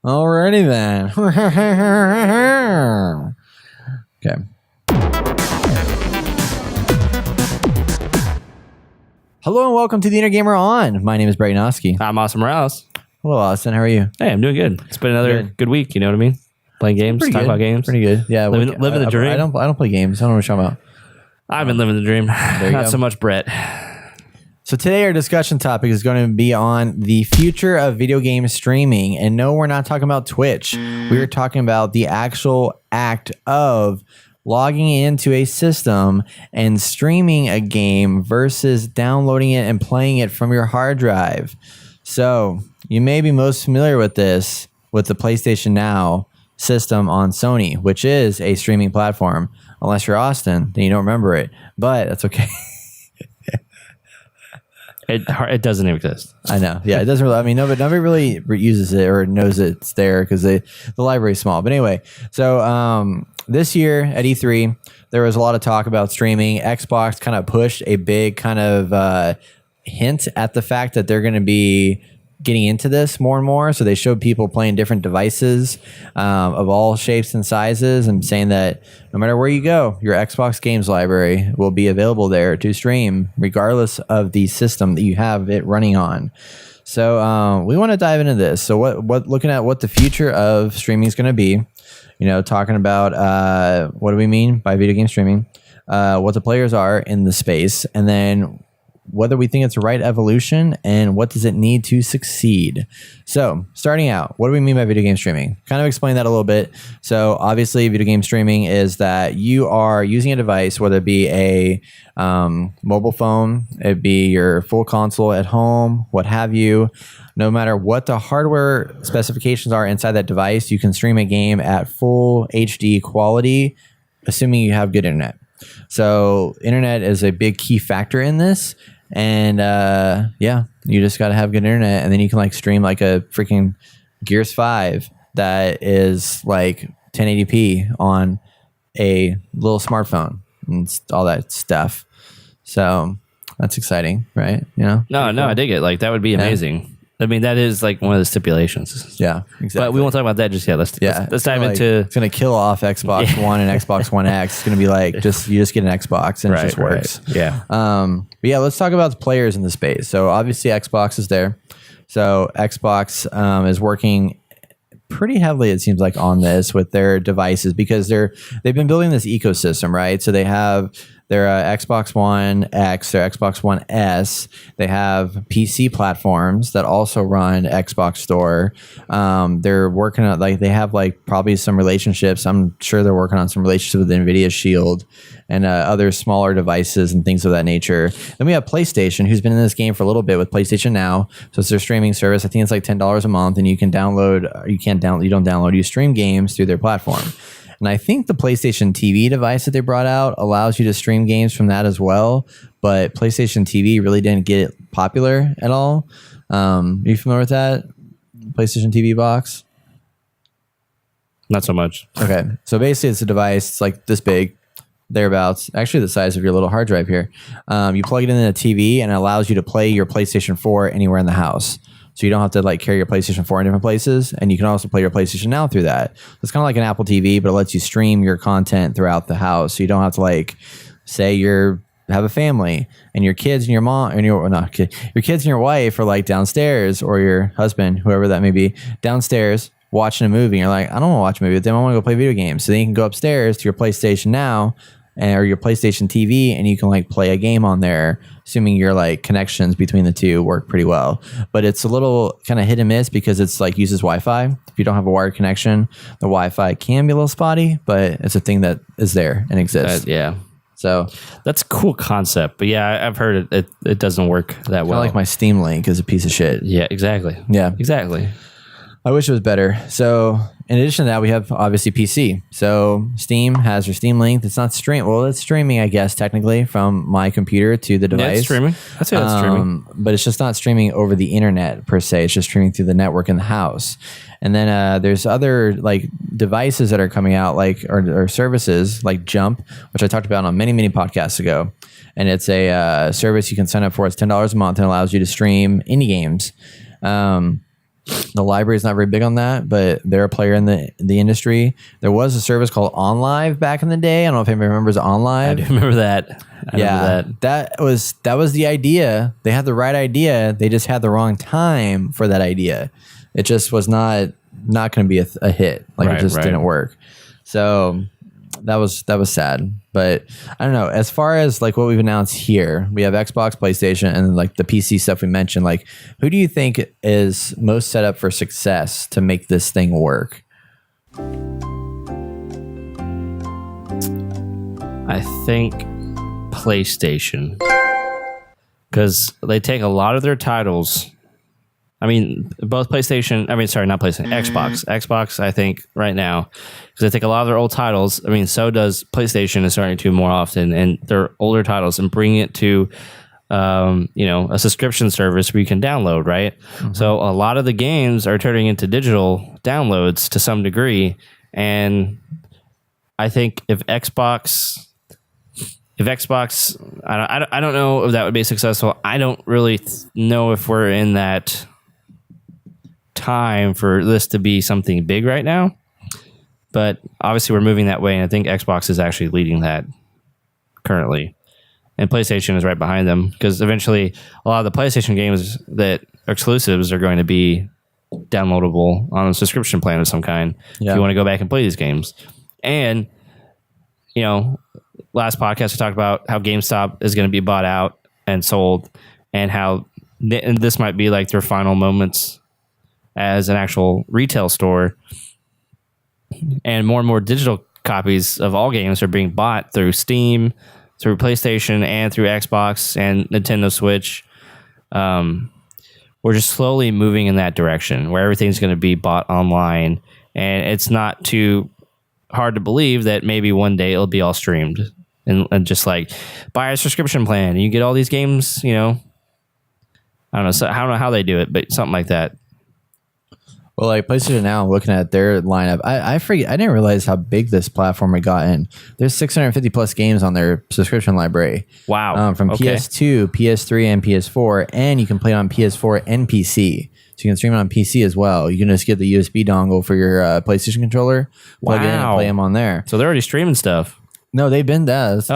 Alrighty then. Okay. Hello and welcome to the Inner Gamer On. My name is Brett Noski. I'm Austin Morales. Hello, Austin. How are you? Hey, I'm doing good. It's been another good week. You know what I mean? Playing games, Pretty talking good. about games. Pretty good. Yeah. Living the dream. I don't play games. I don't know what you're talking about. I've been living the dream. you Not go. so much Brett. So today our discussion topic is going to be on the future of video game streaming. And no, we're not talking about Twitch. We're talking about the actual act of logging into a system and streaming a game versus downloading it and playing it from your hard drive. So you may be most familiar with this with the PlayStation Now system on Sony, which is a streaming platform. Unless you're Austin, then you don't remember it. But that's okay. It doesn't even exist. I know. Yeah, it doesn't really. I mean, nobody really uses it or knows it's there because the library is small. But anyway, so this year at E3, there was a lot of talk about streaming. Xbox kind of pushed a big kind of hint at the fact that they're going to be getting into this more and more. So they showed people playing different devices of all shapes and sizes and saying that no matter where you go, your Xbox games library will be available there to stream regardless of the system that you have it running on. So we want to dive into this. So what looking at what the future of streaming is going to be, you know, talking about what do we mean by video game streaming, what the players are in the space, and then whether we think it's the right evolution and what does it need to succeed. So starting out, what do we mean by video game streaming? Kind of explain that a little bit. So obviously video game streaming is that you are using a device, whether it be a mobile phone, it'd be your full console at home, what have you. No matter what the hardware specifications are inside that device, you can stream a game at full HD quality, assuming you have good internet. So internet is a big key factor in this. And yeah, you just got to have good internet, and then you can like stream like a freaking Gears 5 that is like 1080p on a little smartphone and all that stuff. So that's exciting, right? You know? No, I dig it. Like that would be amazing. I mean, that is like one of the stipulations. Yeah, exactly. But we won't talk about that just yet. Let's dive into. It's gonna kill off Xbox One and Xbox One X. It's gonna be like you just get an Xbox and it just works. Right. Yeah. But yeah, let's talk about the players in the space. So obviously Xbox is there. So Xbox is working pretty heavily, it seems like, on this with their devices because they've been building this ecosystem, right? So they have their Xbox One X, their Xbox One S. They have PC platforms that also run Xbox Store. They're working on they have probably some relationships. I'm sure they're working on some relationships with NVIDIA Shield and other smaller devices and things of that nature. Then we have PlayStation, who's been in this game for a little bit with PlayStation Now. So it's their streaming service. I think it's like $10 a month, and you can download. You don't download. You stream games through their platform. And I think the PlayStation TV device that they brought out allows you to stream games from that as well. But PlayStation TV really didn't get popular at all. Are you familiar with that? PlayStation TV box? Not so much. Okay. So basically it's a device. It's like this big, thereabouts. Actually the size of your little hard drive here. You plug it into the TV and it allows you to play your PlayStation 4 anywhere in the house. So you don't have to carry your PlayStation 4 in different places, and you can also play your PlayStation Now through that. It's kind of like an Apple TV, but it lets you stream your content throughout the house. So you don't have to say have a family and your kids and your mom and your kids and your wife are downstairs, or your husband, whoever that may be, downstairs watching a movie. And you're like, I don't want to watch a movie with them. I want to go play video games. So then you can go upstairs to your PlayStation Now or your PlayStation TV, and you can play a game on there, assuming your connections between the two work pretty well. But it's a little kind of hit and miss because it's uses Wi-Fi. If you don't have a wired connection, the Wi-Fi can be a little spotty, but it's a thing that is there and exists. Yeah. So that's a cool concept, but yeah, I've heard it doesn't work that well. Like my Steam Link is a piece of shit. Yeah, exactly. Yeah, exactly. I wish it was better. So in addition to that, we have obviously PC. So Steam has their Steam Link. It's not stream. Well, it's streaming, I guess, technically from my computer to the device. Yeah, it's streaming. I'd say that's streaming. But it's just not streaming over the internet per se. It's just streaming through the network in the house. And then there's other devices that are coming out, or services like Jump, which I talked about on many, many podcasts ago. And it's a service you can sign up for. It's $10 a month and allows you to stream indie games. The library is not very big on that, but they're a player in the industry. There was a service called OnLive back in the day. I don't know if anybody remembers OnLive. I do remember that. I remember that was the idea. They had the right idea. They just had the wrong time for that idea. It just was not going to be a hit. Like it just didn't work. So that was sad. But I don't know. As far as like what we've announced here, we have Xbox, PlayStation, and then like the PC stuff we mentioned. Like, who do you think is most set up for success to make this thing work? I think PlayStation, because they take a lot of their titles. I mean, both PlayStation. I mean, sorry, not PlayStation. Xbox. Xbox. I think right now, because they take a lot of their old titles. I mean, so does PlayStation is starting to more often, and their older titles and bring it to, a subscription service where you can download. Right. Mm-hmm. So a lot of the games are turning into digital downloads to some degree, and I think if Xbox, I don't know if that would be successful. I don't really know if we're in that time for this to be something big right now, but obviously we're moving that way, and I think Xbox is actually leading that currently, and PlayStation is right behind them, because eventually a lot of the PlayStation games that are exclusives are going to be downloadable on a subscription plan of some kind if you want to go back and play these games. And last podcast we talked about how GameStop is going to be bought out and sold, and how and this might be like their final moments as an actual retail store, and more digital copies of all games are being bought through Steam, through PlayStation, and through Xbox and Nintendo Switch. We're just slowly moving in that direction where everything's going to be bought online, and it's not too hard to believe that maybe one day it'll be all streamed and just like buy a subscription plan and you get all these games. I don't know. So I don't know how they do it, but something like that. Well, like PlayStation Now, looking at their lineup, I forget. I didn't realize how big this platform had gotten. There's 650 plus games on their subscription library. Wow! From PS2, PS3, and PS4, and you can play it on PS4 and PC. So you can stream it on PC as well. You can just get the USB dongle for your PlayStation controller, plug it in, and play them on there. So they're already streaming stuff. No, they've been that.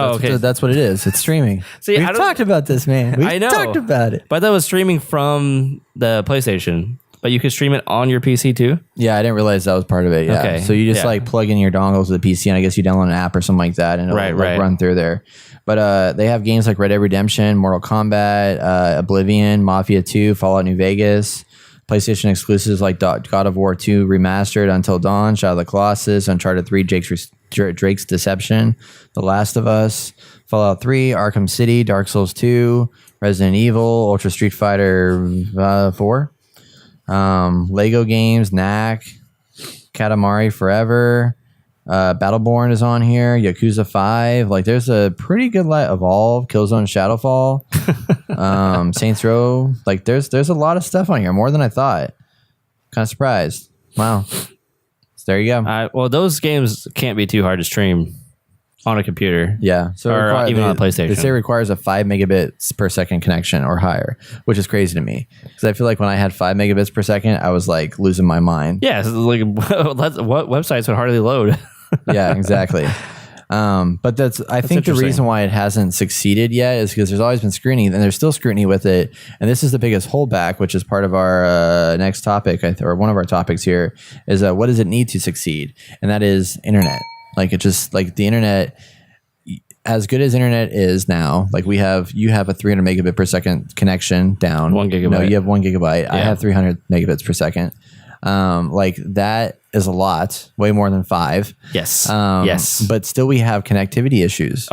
That's what it is. It's streaming. See, We've talked about this, man. I know. Talked about it. But that was streaming from the PlayStation. But you could stream it on your PC too? Yeah, I didn't realize that was part of it. Yeah. Okay. So you just like plug in your dongles to the PC, and I guess you download an app or something like that, and it'll run through there. But they have games like Red Dead Redemption, Mortal Kombat, Oblivion, Mafia 2, Fallout New Vegas, PlayStation exclusives like God of War 2 Remastered, Until Dawn, Shadow of the Colossus, Uncharted 3, Drake's Deception, The Last of Us, Fallout 3, Arkham City, Dark Souls 2, Resident Evil, Ultra Street Fighter 4. Lego games, Knack, Katamari Forever, Battleborn is on here, Yakuza 5. Like, there's a pretty good Evolve, Killzone Shadowfall, Saints Row. Like, there's a lot of stuff on here, more than I thought. Kind of surprised. Wow. So there you go. Well, those games can't be too hard to stream on a computer. Yeah. So even on a PlayStation. They say it requires a 5 megabits per second connection or higher, which is crazy to me. Because I feel like when I had 5 megabits per second, I was like losing my mind. Yeah. So like, what websites would hardly load? Yeah, exactly. But I think the reason why it hasn't succeeded yet is because there's always been scrutiny, and there's still scrutiny with it. And this is the biggest holdback, which is part of our next topic, or one of our topics here, is what does it need to succeed? And that is internet. Like, it just, like, the internet, as good as internet is now, like you have a 300 megabit per second connection down. 1 gigabyte. No, you have 1 gigabyte. Yeah. I have 300 megabits per second. Like, that is a lot, way more than 5. Yes. Yes. But still, we have connectivity issues.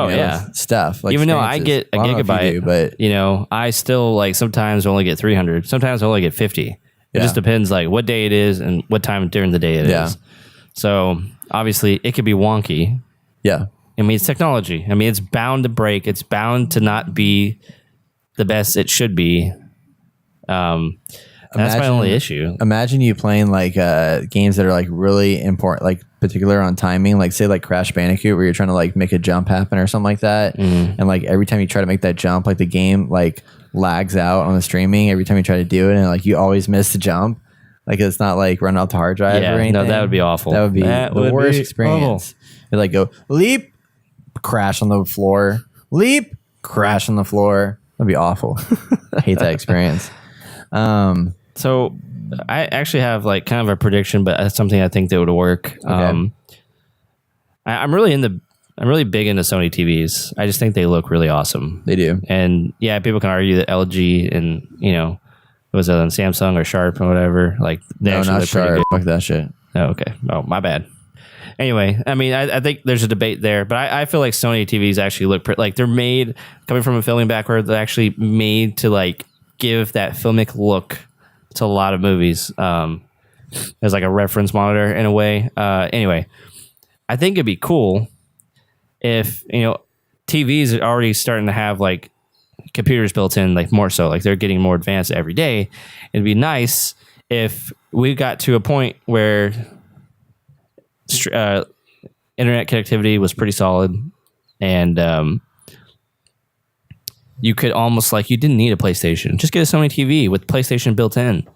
Stuff. Like, even though I get a gigabyte, but I still, like, sometimes only get 300. Sometimes I only get 50. It just depends, like, what day it is and what time during the day it is. So obviously, it could be wonky. Yeah. I mean, it's technology. I mean, it's bound to break. It's bound to not be the best it should be. That's my only issue. Imagine you playing like games that are like really important, like particular on timing, like say like Crash Bandicoot, where you're trying to like make a jump happen or something like that. And like every time you try to make that jump, like the game like lags out on the streaming every time you try to do it, and like you always miss the jump. Like it's not like run off the hard drive or anything. no, that would be awful. That would be That the would worst be experience. It like go leap, crash on the floor, leap, crash on the floor. That'd be awful. I hate that experience. So I actually have like kind of a prediction, but that's something I think that would work. I'm really big into Sony TVs. I just think they look really awesome. They do. And yeah, people can argue that LG and was it on Samsung or Sharp or whatever? Like they No, actually not look pretty Sharp. good. Fuck that shit. Oh, okay. Oh, my bad. Anyway, I mean, I think there's a debate there, but I feel like Sony TVs actually look like they're made coming from a filming background. They're actually made to like give that filmic look to a lot of movies. As like a reference monitor in a way. Anyway, I think it'd be cool if TVs are already starting to have like computers built in, like more so, like they're getting more advanced every day. It'd be nice if we got to a point where internet connectivity was pretty solid, and you could almost like you didn't need a PlayStation. Just get a Sony TV with PlayStation built in,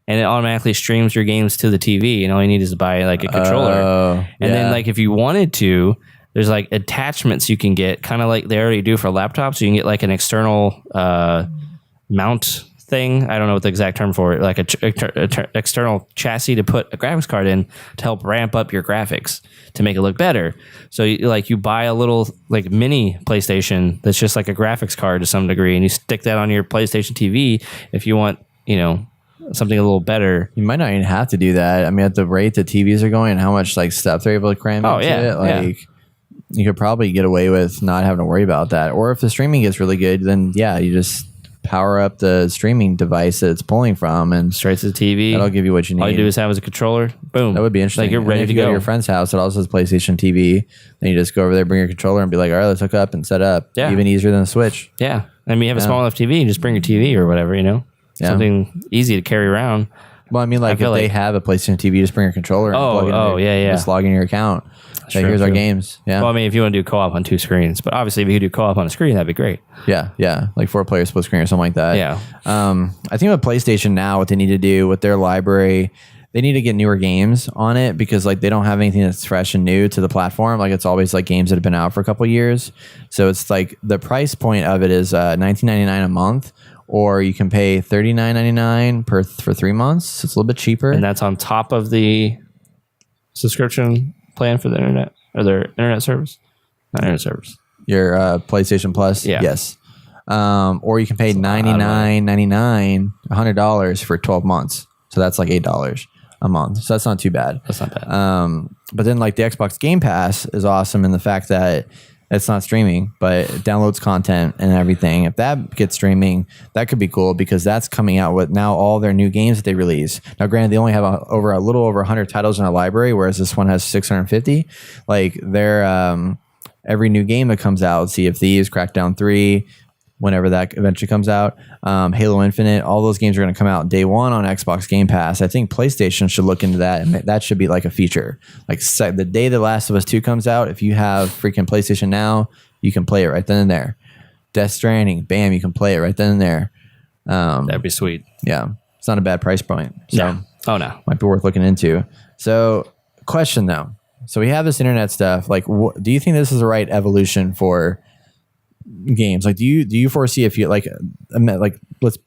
and it automatically streams your games to the TV. And all you need is to buy like a controller, and then like if you wanted to, there's like attachments you can get, kind of like they already do for laptops. You can get like an external mount thing. I don't know what the exact term for it, like a external chassis to put a graphics card in to help ramp up your graphics to make it look better. So you buy a little like mini PlayStation that's just like a graphics card to some degree, and you stick that on your PlayStation TV if you want, something a little better. You might not even have to do that. I mean, at the rate that TVs are going and how much like stuff they're able to cram into it, like you could probably get away with not having to worry about that. Or if the streaming gets really good, then yeah, you just power up the streaming device that it's pulling from and straight to the TV. That'll give you what you need. All you do is have as a controller. Boom. That would be interesting. Like you're ready if to you go to your friend's house that also has PlayStation TV, then you just go over there, bring your controller, and be like, all right, let's hook up and set up. Yeah. Even easier than a Switch. Yeah. I mean, you have a small enough TV, you just bring your TV or whatever, something easy to carry around. Well, I mean, like if they have a PlayStation TV, you just bring your controller and plug it in. Just log in your account. Say, here's our games. Yeah. Well, I mean, if you want to do co-op on two screens, but obviously if you could do co-op on a screen, that'd be great. Yeah. Like 4-player split screen or something like that. Yeah. I think with PlayStation now, what they need to do with their library, they need to get newer games on it because like they don't have anything that's fresh and new to the platform. Like it's always like games that have been out for a couple of years. So it's like the price point of it is $19.99 a month. Or you can pay $39.99 for 3 months. It's a little bit cheaper. And that's on top of the subscription plan for the internet or their internet service? Not internet service. Your PlayStation Plus? Yeah. Yes. Or you can pay $99.99, $100 for 12 months. So that's like $8 a month. So that's not too bad. That's not bad. But then like the Xbox Game Pass is awesome in the fact that it's not streaming, but it downloads content and everything. If that gets streaming, that could be cool because that's coming out with now all their new games that they release. Now, granted, they only have a little over 100 titles in their library, whereas this one has 650. Like their every new game that comes out, Sea of Thieves, Crackdown 3, whenever that eventually comes out, Halo Infinite, all those games are going to come out day one on Xbox Game Pass. I think PlayStation should look into that, and that should be like a feature. Like the day The Last of Us 2 comes out, if you have freaking PlayStation Now, you can play it right then and there. Death Stranding, bam, you can play it right then and there. That'd be sweet. Yeah, it's not a bad price point. So No. Oh, no. might be worth looking into. So, question though. So we have this internet stuff. Like, do you think this is the right evolution for games? Like do you foresee if you like let's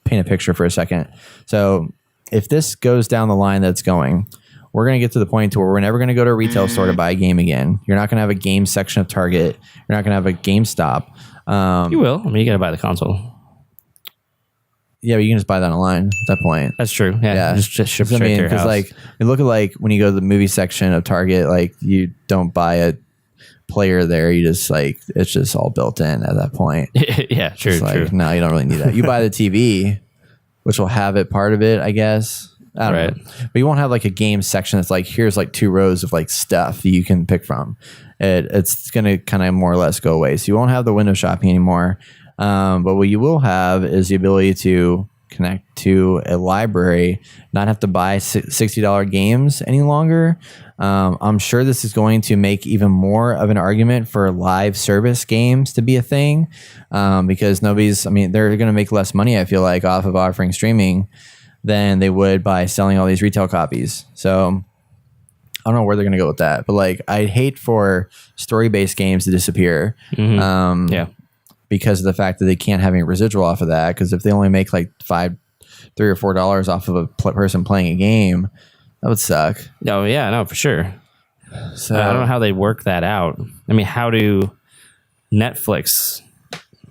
paint a picture for a second. So if this goes down the line that's going, we're going to get to the point to where we're never going to go to a retail store to buy a game again. You're not going to have a game section of Target. You're not going to have a GameStop. You will. I mean, you got to buy the console. Yeah, but you can just buy that online at that point. That's true. Yeah. Just ship straight to your house. Like you look at like when you go to the movie section of Target, like you don't buy a player there, you just like it's just all built in at that point. Yeah, true, it's like, true. No, you don't really need that. You buy the TV, which will have it part of it, I guess. I don't know. But you won't have like a game section that's like here's like 2 rows of like stuff that you can pick from. It's gonna kind of more or less go away. So you won't have the window shopping anymore. But what you will have is the ability to connect to a library, not have to buy $60 games any longer. I'm sure this is going to make even more of an argument for live service games to be a thing, because they're going to make less money, I feel like, off of offering streaming. than they would by selling all these retail copies. So I don't know where they're going to go with that, but like I hate for story-based games to disappear. Yeah. Because of the fact that they can't have any residual off of that. Because if they only make like $3 or $4 off of a person playing a game, that would suck. Oh yeah, no, for sure. So I don't know how they work that out. I mean, how do Netflix?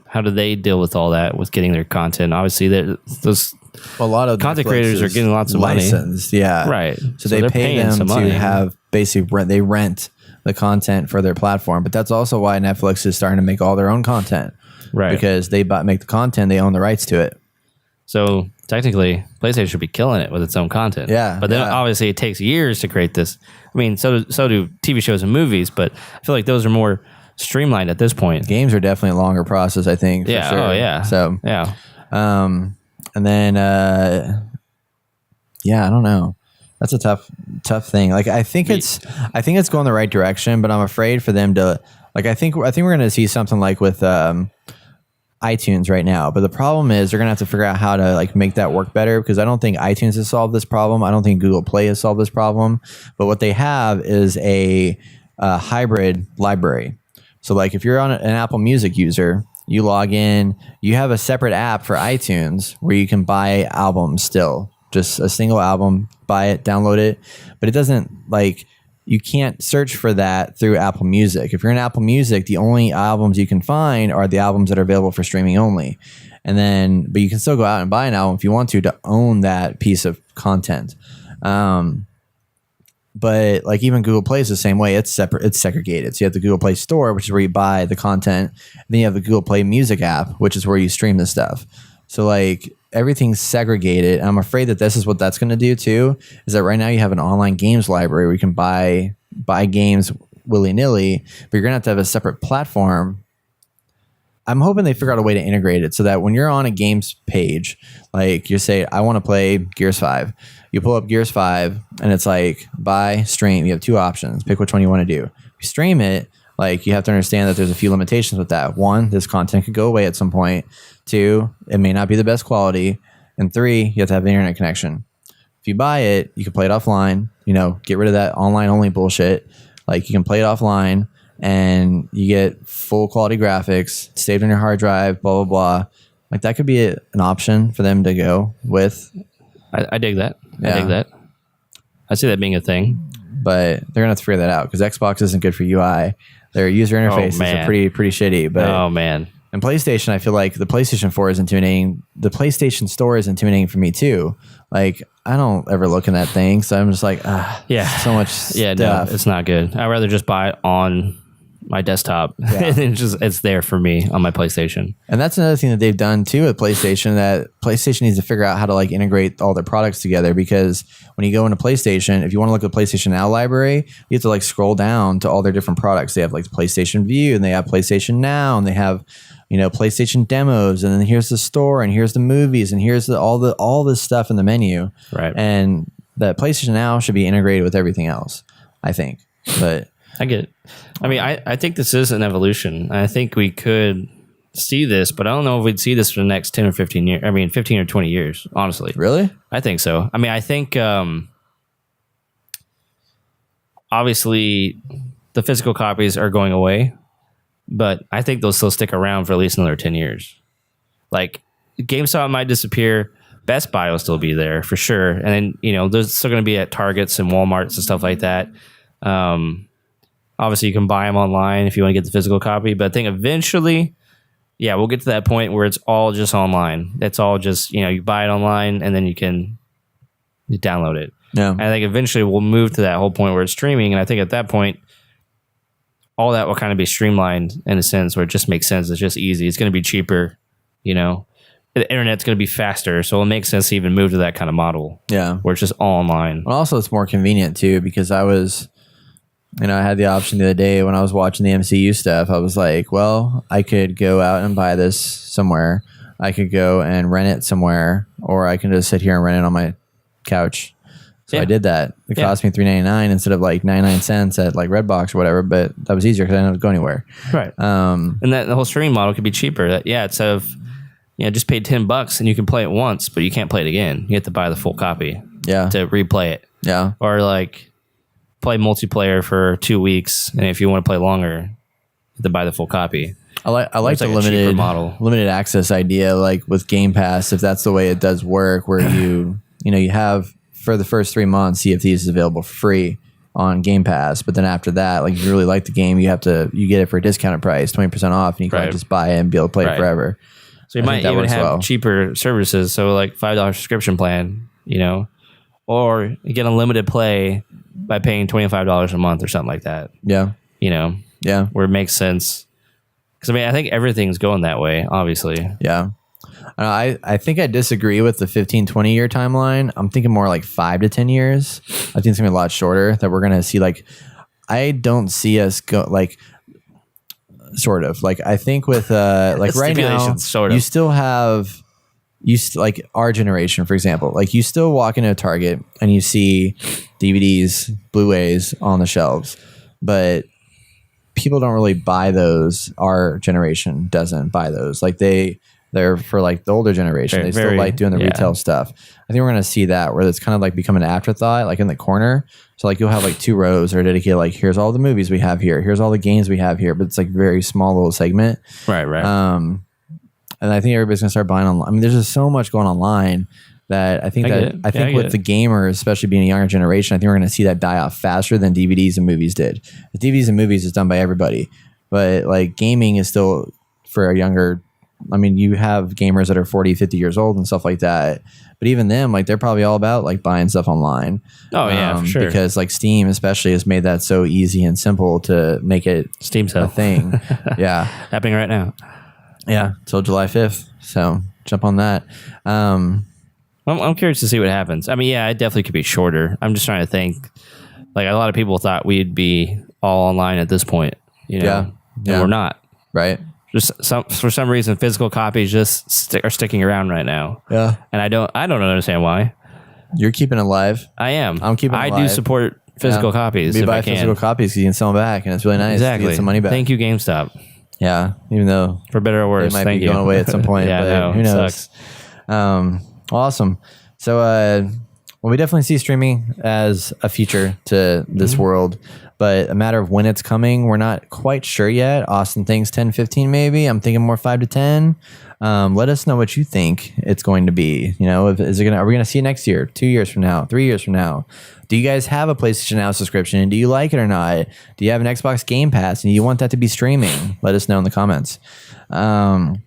How do they deal with all that with getting their content? Obviously, those a lot of content Netflix creators are is getting lots of licensed, money. yeah, Right. So they they're pay paying them some to money. have basically they rent the content for their platform. But that's also why Netflix is starting to make all their own content, Right. Because they make the content, they own the rights to it. So technically, PlayStation should be killing it with its own content. Yeah, But then yeah. obviously it takes years to create this. I mean, so do TV shows and movies, but I feel like those are more streamlined at this point. Games are definitely a longer process, I think. For Yeah. sure. Oh yeah. So yeah. and then yeah, I don't know. That's a tough thing. Like I think it's going the right direction, but I'm afraid for them to like I think we're going to see something like with iTunes right now. But the problem is they're going to have to figure out how to like make that work better, because I don't think iTunes has solved this problem. I don't think Google Play has solved this problem. But what they have is a hybrid library. So like if you're on an Apple Music user, you log in, you have a separate app for iTunes where you can buy albums still. Just a single album, buy it, download it. But it doesn't like, you can't search for that through Apple Music. If you're in Apple Music, the only albums you can find are the albums that are available for streaming only. And then, but you can still go out and buy an album if you want to own that piece of content. But like even Google Play is the same way. It's separate. It's segregated. So you have the Google Play Store, which is where you buy the content. And then you have the Google Play Music app, which is where you stream the stuff. So like everything's segregated. And I'm afraid that this is what that's going to do too, is that right now you have an online games library where you can buy games willy-nilly, but you're going to have a separate platform. I'm hoping they figure out a way to integrate it so that when you're on a games page, like you say, I want to play Gears 5. You pull up Gears 5 and it's like buy, stream. You have two options. Pick which one you want to do. If you stream it, like you have to understand that there's a few limitations with that. One, this content could go away at some point. Two, it may not be the best quality. And three, you have to have an internet connection. If you buy it, you can play it offline, get rid of that online only bullshit. Like you can play it offline and you get full quality graphics, saved on your hard drive, blah, blah, blah. Like that could be an option for them to go with. I dig that. Yeah. I dig that. I see that being a thing. But they're gonna have to figure that out because Xbox isn't good for UI. Their user interfaces are pretty shitty. But oh man. And PlayStation, I feel like the PlayStation 4 is intimidating. The PlayStation Store is intimidating for me too. Like I don't ever look in that thing, so I'm just like, so much stuff. Yeah, no, it's not good. I'd rather just buy it on my desktop and it's there for me on my PlayStation. And that's another thing that they've done too with PlayStation, that PlayStation needs to figure out how to like integrate all their products together, because when you go into PlayStation, if you want to look at the PlayStation Now library, you have to like scroll down to all their different products. They have like the PlayStation View and they have PlayStation Now and they have PlayStation demos, and then here's the store and here's the movies and here's all this stuff in the menu. Right. And that PlayStation Now should be integrated with everything else, I think. But I get it. I mean, I think this is an evolution. I think we could see this, but I don't know if we'd see this for the next 10 or 15 years. I mean, 15 or 20 years, honestly. Really? I think so. I mean, I think obviously the physical copies are going away, but I think they'll still stick around for at least another 10 years. Like GameStop might disappear. Best Buy will still be there for sure. And then, there's still going to be at Targets and Walmarts and stuff like that. Obviously, you can buy them online if you want to get the physical copy. But I think eventually, we'll get to that point where it's all just online. It's all just, you buy it online and then you download it. Yeah. And I think eventually we'll move to that whole point where it's streaming. And I think at that point, all that will kind of be streamlined in a sense where it just makes sense. It's just easy. It's going to be cheaper. The internet's going to be faster. So it makes sense to even move to that kind of model. Yeah. Where it's just all online. Well, also it's more convenient too, because I was, I had the option the other day when I was watching the MCU stuff. I was like, well, I could go out and buy this somewhere. I could go and rent it somewhere, or I can just sit here and rent it on my couch. So I did that. It cost me $3.99 instead of like 99 cents at like Redbox or whatever, but that was easier because I didn't have to go anywhere. Right. And that the whole streaming model could be cheaper. Instead of just pay $10 and you can play it once, but you can't play it again. You have to buy the full copy Yeah. to replay it. Yeah. Or like play multiplayer for 2 weeks, and if you want to play longer, you have to buy the full copy. I like It's the like a cheaper limited access idea, like with Game Pass, if that's the way it does work, where you have for the first 3 months, Sea of Thieves is available for free on Game Pass, but then after that, like if you really like the game, you get it for a discounted price, 20% off, and you can just buy it and be able to play it forever. So you might even have cheaper services, so like $5 subscription plan, or you get unlimited play by paying $25 a month or something like that. Yeah. Yeah. Where it makes sense. Because I think everything's going that way, obviously. Yeah. I think I disagree with the 15-20 year timeline. I'm thinking more like 5 to 10 years. I think it's gonna be a lot shorter, that we're gonna see I don't see us go sort of I think with right now sort of. you still have like our generation, for example, you still walk into a Target and you see DVDs, Blu-rays on the shelves, but people don't really buy those. Our generation doesn't buy those. They're for the older generation. They still like doing the retail stuff. I think we're going to see that where it's kind of become an afterthought, in the corner. So you'll have 2 rows that are dedicated, here's all the movies we have here. Here's all the games we have here. But it's very small little segment. Right. And I think everybody's going to start buying online. There's just so much going online that I think with the gamers, especially being a younger generation, I think we're going to see that die off faster than DVDs and movies did. The DVDs and movies is done by everybody, but gaming is still for a younger. You have gamers that are 40, 50 years old and stuff like that, but even them, they're probably all about buying stuff online. Oh yeah, for sure. Because Steam especially has made that so easy and simple to make it Steam sale a thing. Yeah, happening right now. Yeah, till July 5th. So jump on that. I'm curious to see what happens. It definitely could be shorter. I'm just trying to think. A lot of people thought we'd be all online at this point, and we're not. Right. Just for some reason, physical copies just are sticking around right now. Yeah. And I don't understand why. You're keeping it alive. I am. I'm keeping it alive. I do support physical copies. We buy physical copies because you can sell them back, and it's really nice. Exactly. To get some money back. Thank you, GameStop. Yeah, even though for better or worse, they might be going away at some point. Yeah, but who knows? Awesome. So, we definitely see streaming as a future to this world, but a matter of when it's coming, we're not quite sure yet. Austin thinks 10, 15 maybe. I'm thinking more 5 to 10. Let us know what you think it's going to be. Are we going to see it next year, 2 years from now, 3 years from now? Do you guys have a PlayStation Now subscription, and do you like it or not? Do you have an Xbox Game Pass and you want that to be streaming? Let us know in the comments. So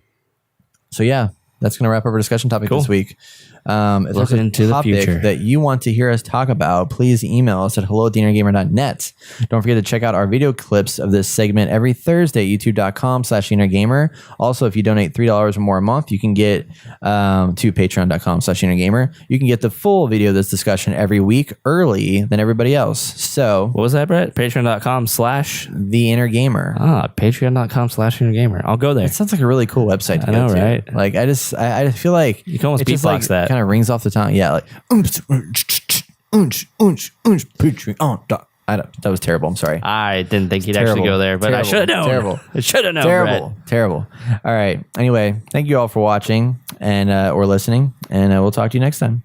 yeah, that's going to wrap up our discussion topic this week. If there's a topic that you want to hear us talk about, please email us at hello@theinnergamer.net. Don't forget to check out our video clips of this segment every Thursday at youtube.com/innergamer. Also, if you donate $3 or more a month, you can get to patreon.com/innergamer. You can get the full video of this discussion every week early than everybody else. So what was that, Brett? Patreon.com/theinnergamer. Patreon.com/innergamer. I'll go there. It sounds like a really cool website to go to. Right? I feel like you can almost beatbox that. Kind of rings off the tongue. Yeah, Patreon. That was terrible. I'm sorry. I didn't think you'd actually go there, but I should have known. Terrible. I should have known. Terrible. All right. Anyway, thank you all for watching and or listening, and we'll talk to you next time.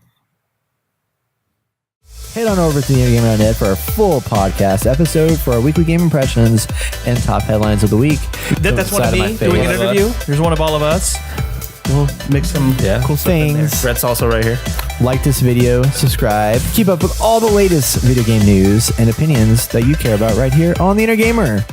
Head on over to theinnergamer.net for our full podcast episode for our weekly game impressions and top headlines of the week. That's one of me doing an interview. Here's one of all of us. We'll mix some cool things. Brett's also right here. Like this video, subscribe, keep up with all the latest video game news and opinions that you care about right here on The Inner Gamer.